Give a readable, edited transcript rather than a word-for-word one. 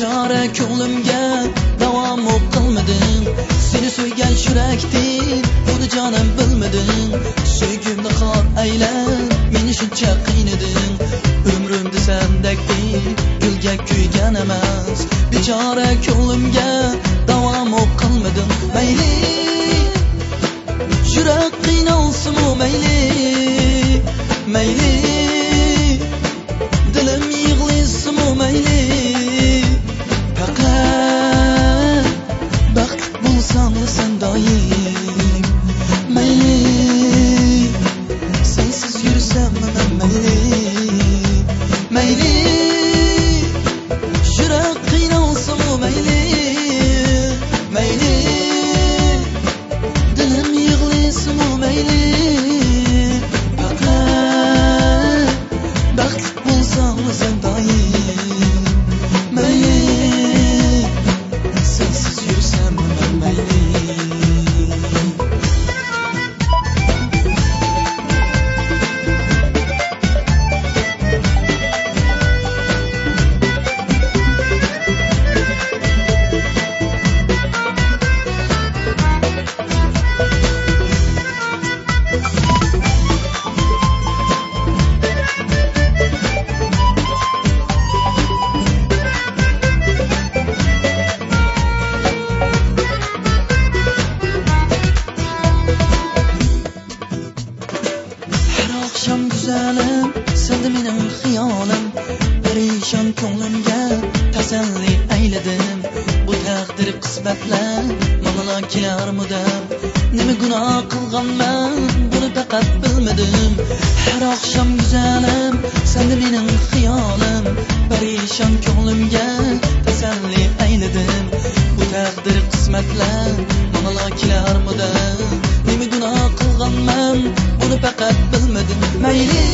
bechora ko'nglimga davom qilmading. Seni so'ygan yurakdin buni jonim bilmading. So'ygimni xor aylab meni shuncha qiynading. Umrimda sendekdin gulga kuygan emas. Bechora ko'nglimga davom qilmadim. Mayli yurak qiynalsinmi mayli, mayli dilim yig'lasinmi mayli. Faqat baxt bo'lsam sen doim, mayli sensiz yursam men mayli, mayli yurak qiynalsinmi mayli, mayli dilim yig'lasinmi mayli. Faqat baxt bo'lsam sen doim, mayli sensiz yursam men mayli. Akşam güzelim, sende mening xiyolim. Perişan ko'nglimga tasalli ayladim. Bu taqdir qismatlar mana kelarmidi? Nima gunoh qilganman, buni faqat bilmadim. Har oqshom güzelim, sende mening xiyolim. Perişan ko'nglimga tasalli ayladim. Bu taqdir qismatlar mana kelarmidi? Nima gunoh qilganman, buni faqat bilmadim. Mayli